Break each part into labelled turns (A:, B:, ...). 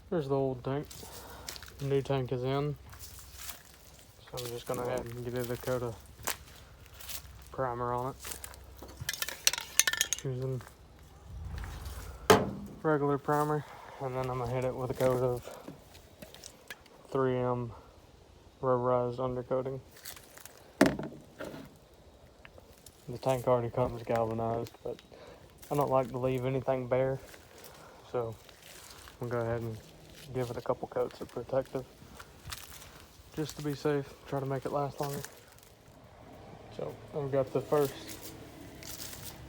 A: There's the old tank. The new tank is in. So I'm just gonna go ahead and give it a coat of primer on it. Using regular primer, and then I'm gonna hit it with a coat of 3M rubberized undercoating. The tank already comes galvanized, but I don't like to leave anything bare, so I'm gonna go ahead and give it a couple coats of protective just to be safe, try to make it last longer. So I've got the first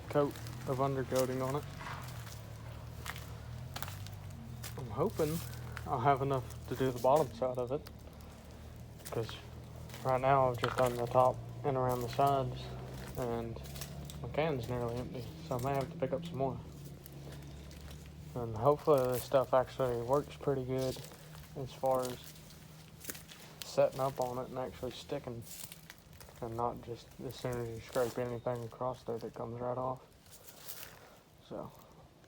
A: coat of undercoating on it. I'm hoping I'll have enough to do the bottom side of it, because right now I've just done the top and around the sides, and my can's nearly empty, so I may have to pick up some more. And hopefully this stuff actually works pretty good as far as setting up on it and actually sticking, and not just as soon as you scrape anything across there that comes right off. So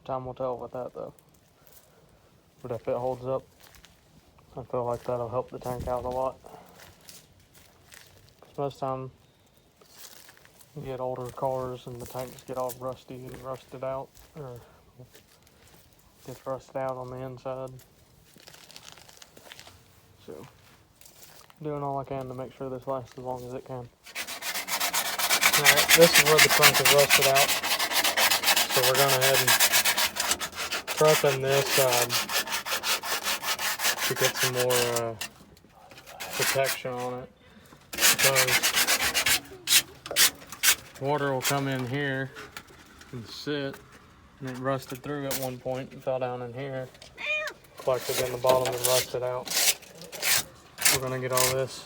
A: time will tell with that though. But if it holds up, I feel like that'll help the tank out a lot. Because most time you get older cars and the tanks get all rusty and rusted out, or gets rusted out on the inside. So doing all I can to make sure this lasts as long as it can. Alright, this is where the trunk is rusted out. So we're going ahead and prepping this side to get some more protection on it. Because water will come in here and sit, and it rusted through at one point and fell down in here, collected in the bottom and rusted out. We're going to get all this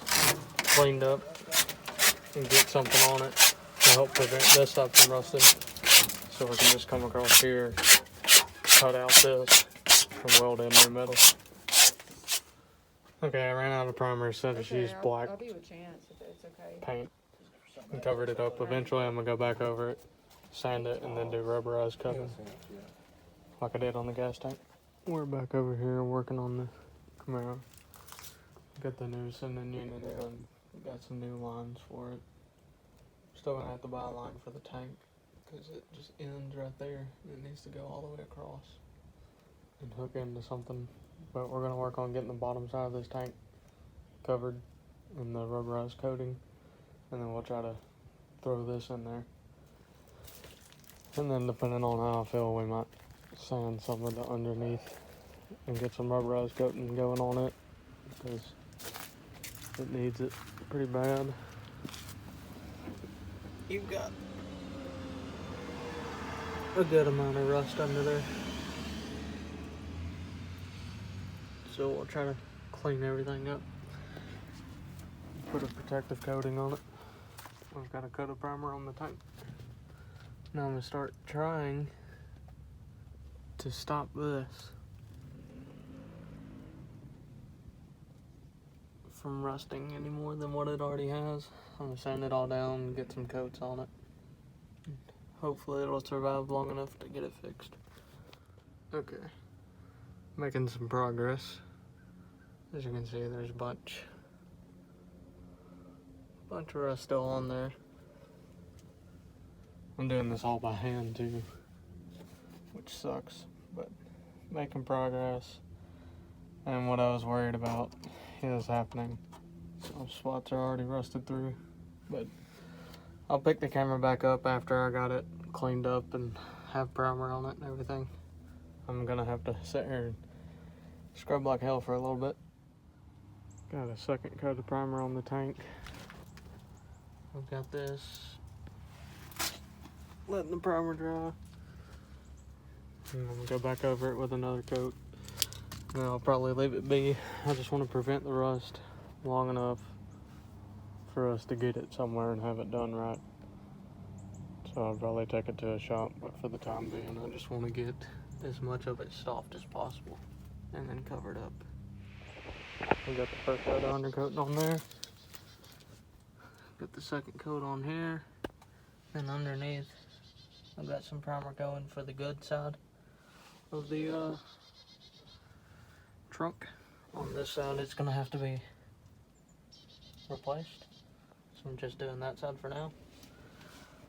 A: cleaned up and get something on it to help prevent this stuff from rusting. So we can just come across here, cut out this, and weld in new metal. Okay, I ran out of primer, so I just used black paint and covered it up. Eventually I'm going to go back over it, sand it, and then do rubberized coating like I did on the gas tank. We're back over here working on the camaro. Got the new sending unit in. Got some new lines for it. Still gonna have to buy a line for the tank because it just ends right there. It needs to go all the way across and hook into something. But we're gonna work on getting the bottom side of this tank covered in the rubberized coating, and then we'll try to throw this in there. And then depending on how I feel, we might sand some of the underneath and get some rubberized coating going on it, because it needs it pretty bad. You've got a good amount of rust under there, so we'll try to clean everything up, put a protective coating on it. We've got a coat of primer on the tank. Now I'm going to start trying to stop this from rusting any more than what it already has. I'm going to sand it all down and get some coats on it. Hopefully it'll survive long enough to get it fixed. Okay, making some progress. As you can see, there's a bunch of rust still on there. I'm doing this all by hand too, which sucks, but making progress. And what I was worried about is happening. Some spots are already rusted through, but I'll pick the camera back up after I got it cleaned up and have primer on it and everything. I'm gonna have to sit here and scrub like hell for a little bit. Got a second coat of primer on the tank. I've got this, letting the primer dry. And I'm gonna go back over it with another coat. And I'll probably leave it be. I just want to prevent the rust long enough for us to get it somewhere and have it done right. So I'll probably take it to a shop, but for the time being, I just want to get as much of it soft as possible and then cover it up. We got the first coat of undercoating on there. Got the second coat on here. And underneath, I've got some primer going for the good side of the trunk. On this side, it's gonna have to be replaced. So I'm just doing that side for now.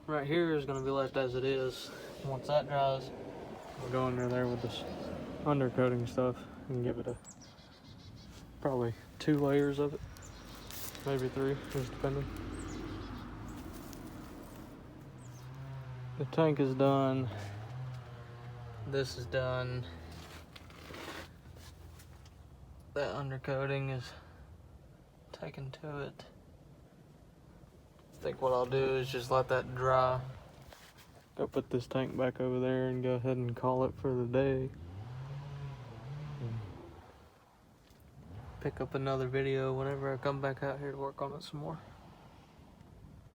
A: Right here is gonna be left as it is. Once that dries, I'll go under there with this undercoating stuff and give it probably 2 layers of it, maybe 3, just depending. The tank is done. This is done. That undercoating is taken to it. I think what I'll do is just let that dry. Go put this tank back over there and go ahead and call it for the day. Pick up another video whenever I come back out here to work on it some more.